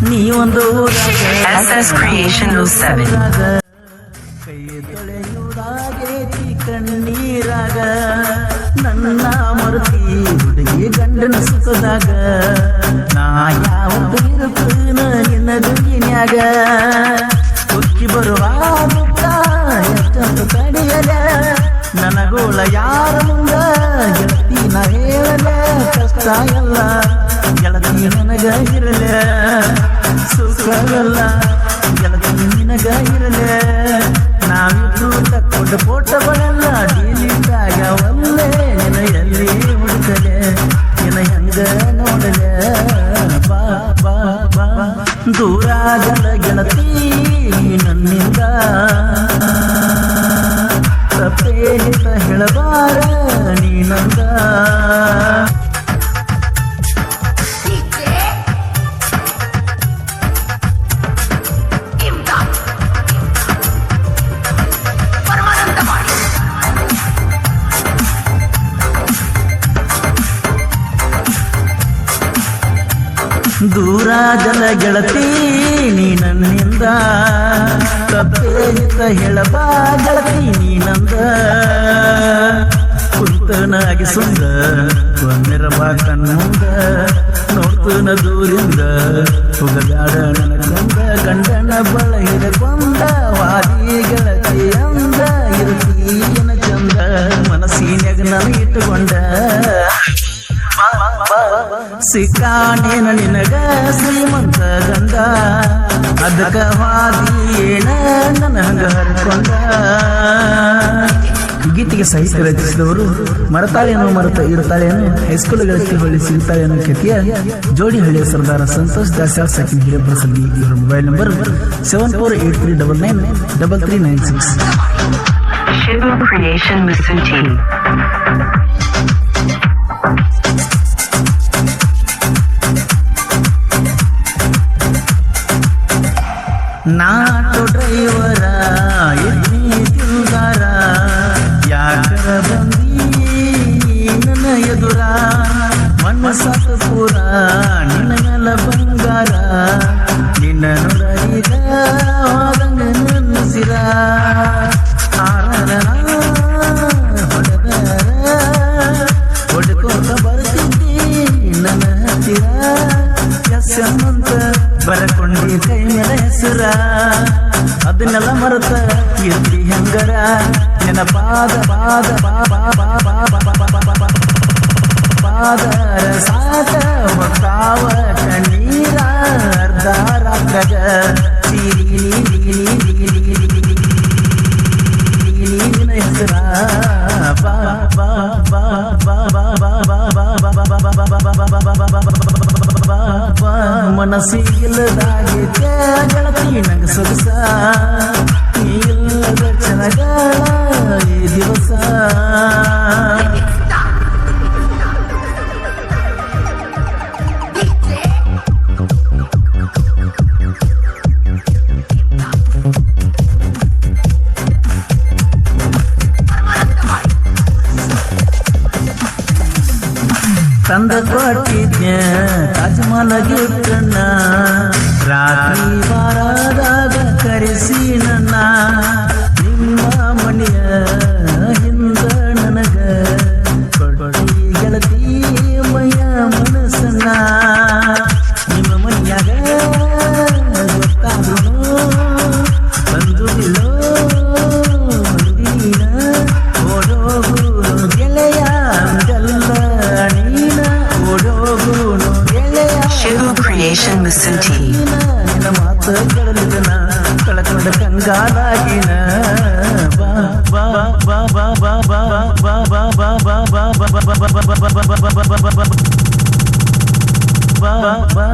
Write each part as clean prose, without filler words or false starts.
ನೀ ಒಂದು SS Creation 07. ಕೈ ತೊಳೆಯುವುದಾಗೇತಿ ಕಣ್ಣೀರಾಗ ನನ್ನ ಮರುತಿ ಹುಡುಗಿ ಗಂಡನ ಸುಖದಾಗ ನಾ ಯಾವತ್ತು ಇರುತ್ತೇನ ನಿನ್ನ ದುನಿಯಾಗ ಉಕ್ಕಿ ಬರುವ ದುಃಖ ಎಷ್ಟೊಂದು ತಡೆಯಲ ನನಗೋಳ ಯಾರ ಮುಂದ ಗೆಳತಿ ನಾ ಹೇಳಲ ಕಷ್ಟ ಎಲ್ಲ ಗೆಳತಿ ನನಗ ಇರಲ ಸುಖವಲ್ಲ ಗೆಳತಿ ನಿನಗ ಇರಲ ನಾವಿಬ್ರು ತಕ್ಕೊಂಡ ಫೋಟೋಗಳೆಲ್ಲ ಡಿಲೀಟಾಗ ಒಲ್ಲೆ ನಿನ ಎಲ್ಲಿ ಹುಡುಕಲೆ ನಿನ ಹೆಂಗ ನೋಡಲೆ ಬಾ ಬಾ ಬಾ ದೂರಾಗಲ ಗೆಳತಿ ನನ್ನಿಂದ ತಪ್ಪೇತ ಹೇಳಬಾರ ನೀನಂದ ದೂರಾಗಲ ಗೆಳತಿ ನೀ ನನ್ನಿಂದ ತಪ್ಪೇತ ಹೇಳಬಾ ಗೆಳತಿ ನೀನಂದ ಕುಂತನಾಗಿ ಸುಂದ ಒಮ್ಮೆರಬಾ ಕಣ್ಣುಂದ ನೋಡ್ತನ ದೂರಿಂದ ಹೋಗಬ್ಯಾಡ ನನ್ನ ಕಂದ ಗಂಡನ ಬಳ ಹಿಡಕೊಂದ ವಾದಿ ಗೆಳತಿ ಅಂದ ಇರುತ್ತೀನ ಚಂದ ಮನಸ್ಸಿನ್ಯಾಗ ನಾನು ಇಟ್ಟುಕೊಂಡ ಸಿಕ್ಕಾನೇನ ನಿನಗ ಶ್ರೀಮಂತ ಗಂಧ ಅದಕ್ಕ ವಾದಿಯೇನ ನನ್ನ ಹಂಗ ಹರ್ಕೊಂಡ. ಗೀತೆಗೆ ಸಾಹಿತ್ಯ ರಚಿಸಿದವರು ಮರತಾಳೇನೋ ಮರತ ಇರ್ತಾಳೇನು ಹೈಸ್ಕೂಲ್ ಗೆಳತಿ ಹೊಳ್ಳಿ ಸಿಗ್ತಾಳೇನೋ ಖ್ಯಾತಿಯ ಜೋಡಿಹಳ್ಳಿಯ ಸರ್ದಾರ ಸಂತೋಷ್ ದಾಸ್ಯಾಳ್ ಸಾಕಿನ ಹಿರೇಪ್ರಸಂಗಿ ಇವರ mobile number 7483993396. Shibu Creation Masuti. ನಾಟೋ ಡ್ರೈವರ ಎಣ್ಣೆ ತಿಂದಾರ ಯಾಕರ ಬಂದಿ ನನ್ನ ಎದುರ ಮಣ್ಣು ಸಾಕು ಪೂರ ನಿನ್ನ ಮೇಲ ಬಂಗಾರ ನಿನ್ನ ನುಡಿದ ಹೋದಂಗ ನೆನಸಿರ ಹೊಡೆಕೋತ ಬರ್ತಿದ್ದಿ ನನ್ನ ಹತ್ತಿರ ಅಂತ ಬರಕೊಂಡಿ ಕೈ ಮೇಲೆ ಹೆಸರ ಅದನ್ನೆಲ್ಲ ಮರೆತ ಇರ್ತಿ ಹೆಂಗರ ನಿನ್ನ ಪಾದ ಪಾದ ಪಾದರ ಸಾಕ ಹೊತ್ತಾವ ಕಣ್ಣೀರ ಅರ್ಧ ರಾತ್ರಾಗ ನಿನ್ನ ಹೆಸರ ಬಾ ಬಾ ಬಾ ಬಾ ಬಾ ಬಾ ಬಾ ಮನಸ್ಸಿಲ್ಲದಾಗಿ ಗೆಳತಿ ನಂಗ ಸೊಗಸ ನೀ ಇಲ್ಲದ ಚೆನ್ನಾಗ ಈ ದಿವಸ ತಂದ ಕೊಟ್ಟಿದ್ಯ ತಾಜ್ಮಹಲ್ ಗಿಫ್ಟನ್ನ ರಾತ್ರಿ ಬಾರದಾಗ ಕರೆಸಿ ನನ್ನ ನಿಮ್ಮ ಮನೆಯ ಹಿಂದ ನನಗ ಕೊಡಿ ಗೆಳತಿ ಮೈಯ ಮನಸ್ಸನ್ನ ನಿಮ್ಮ ಮನೆಯಾಗ ಗೊತ್ತಾದ್ರು ಬಂದು ಬಿಲ್ಲೋ ಮಂದಿನ ಓಡೋಗು ಗೆಳೆಯ Shibu Creation Masuti. ನಿನ್ನ ಮಾತು ಕೇಳಲಿದನ ಕಳಕೊಂಡ ಕಂಗಾಲಾಗಿನ ಬಾ ಬಾ ಬಾ ಬಾ ಬಾ ಬಾ ಬಾ ಬಾ ಬಾ ಬಾ ಬಾ ಬಾ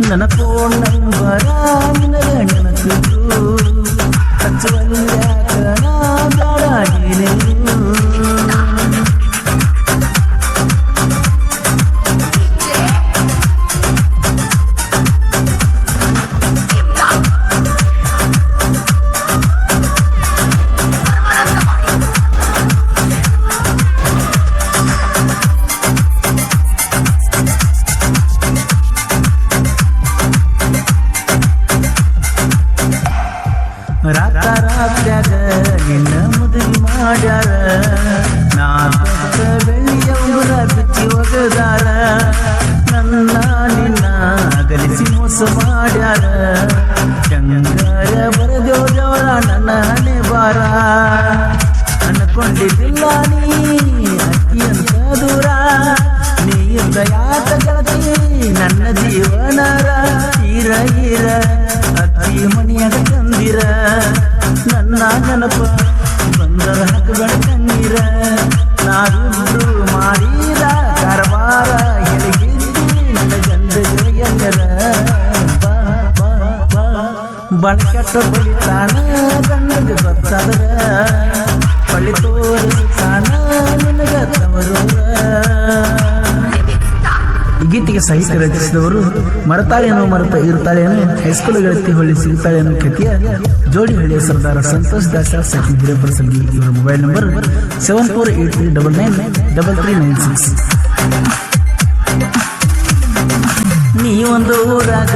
ನನ್ನ ಫೋನ್ ನಂಬರ ನಿನಗ ನೆನಪಿದ್ರು ಹಚ್ಚುವಲ್ಯಾಕ ನಾ ಬ್ಯಾಡಾಗಿರು ಮೋಸ ಮಾಡ್ಯಾರ ಹೆಂಗಾರ ಬರದೇವ ದೇವರ ನನ್ನ ಹಣೆ ಬಾರ ಅನ್ಕೊಂಡಿದ್ದಿಲ್ಲ ನೀ ಅಕ್ಕಿ ಅಂತ ದೂರ ನೀಯಿಂದ ಯಾಕ ಗೆಳತಿ ನನ್ನ ಜೀವನರ ಹೀರ ಹೀರ ಅಕ್ಕಿ ಮನೆಯಾಗ ತಂದಿರ ನನ್ನ ನೆನಪ ಬಂದರ ಹಾಕಬೇಡ ಕಣ್ಣೀರ ನಾವಿಬ್ರು ಮಾಡಿದ ಕಾರವಾರ ಹೇಳಿಗಿದ್ದಿ ನನ್ನ ಗಂಡರ ಬಳಕೆಟ್ಟ ಬಲಿತಾನ ಗಂಡಗೆ ಗೊತ್ತಾದ್ರ ಬಳಿ ತೋರಿಸ್ತಾನ ನಿನಗ ತವರೂರ. ಈ ಗೀತೆಗೆ ಸಾಹಿತ್ಯ ರಚಿಸಿದವರು ಮರತಾಳೇನೋ ಮರೆತ ಇರ್ತಾಳೇನೋ ಹೈಸ್ಕೂಲ್ ಗೆಳತಿ ಹೊಳ್ಳಿ ಸಿಗ್ತಾಳೇನೋ ಖ್ಯಾತಿಯ ಜೋಡಿಹಳ್ಳಿಯ ಸರ್ದಾರ ಸಂತೋಷ್ ದಾಸ ಸಖಿ ಹಿರೇಪರಸಲ್ಗಿ. ಇವರ ಮೊಬೈಲ್ ನಂಬರ್ 7483993396. ನೀ ಒಂದು ಊರಾಗ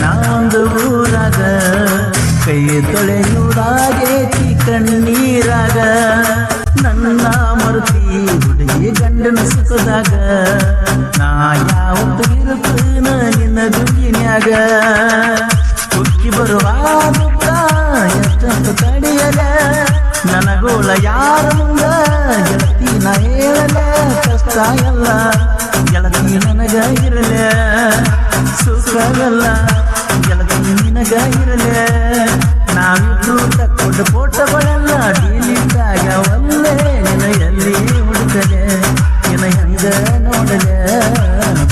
ನಾ ಒಂದು ಊರಾಗ ಕೈ ತೊಳೆಯುವುದಾಗೇತಿ ಕಣ್ಣೀರಾಗ ನನ್ನ ಮರುತಿ ಹುಡುಗಿ ಗಂಡನ ಸುಖದಾಗ ನಾ ಯಾವತ್ತು ಇರುತ್ತೇನ ನಿನ್ನ ದುಂಗಿನ್ಯಾಗ ಹುಕ್ಕಿ ಬರುವ ದುಃಖ ಎಷ್ಟಂತ ತಡೆಯಲ ನನಗೋಳ ಯಾರ ಮುಂದ ಗೆಳತಿ ನಾ ಹೇಳಲ ಕಷ್ಟ ಎಲ್ಲ ಗೆಳತಿ ನನಗ ಇರಲ ಸುಖವಲ್ಲ ಗೆಳತಿ ನಿನಗ ಇರಲ ನಾವಿಬ್ರು ತಕ್ಕೊಂಡು ಫೋಟೋಗಳೆಲ್ಲ ಡಿಲೀಟಾಗ ಒಲ್ಲೆ ನಿನ ಎಲ್ಲಿ ಹುಡುಕಲೆ ನಿನ ಹೆಂಗ ನೋಡಲೆ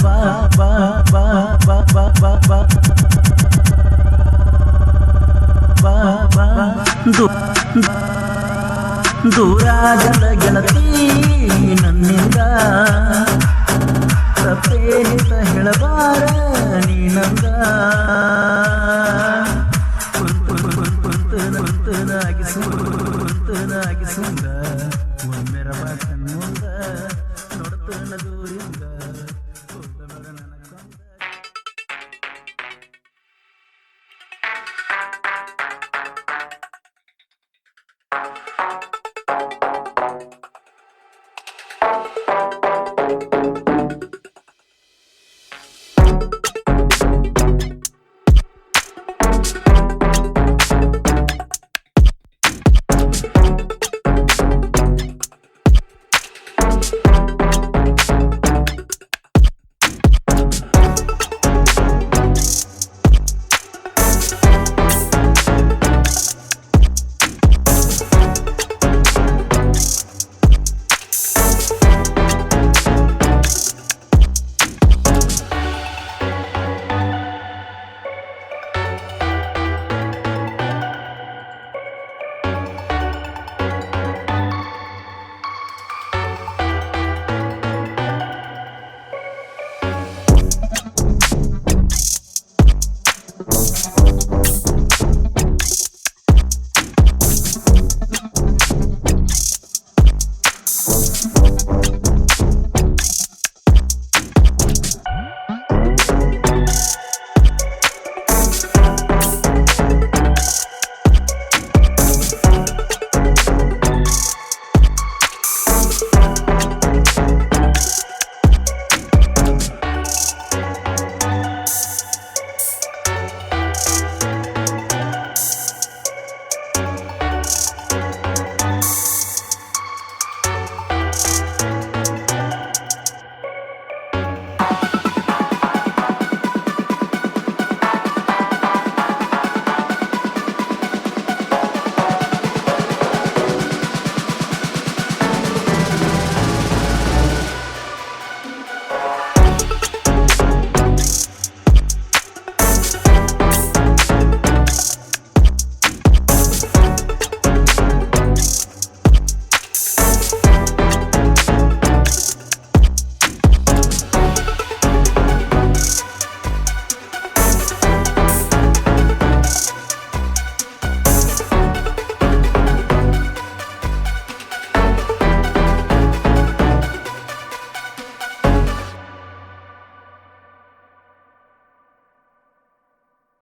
ಬಾ ಬಾ ಬಾ ಬಾ ಬಾ ಬಾ ಬಾ ಬಾ ಬಾ ದೂರಾಗದ ಗೆಳತಿ ನನ್ನಿಂದ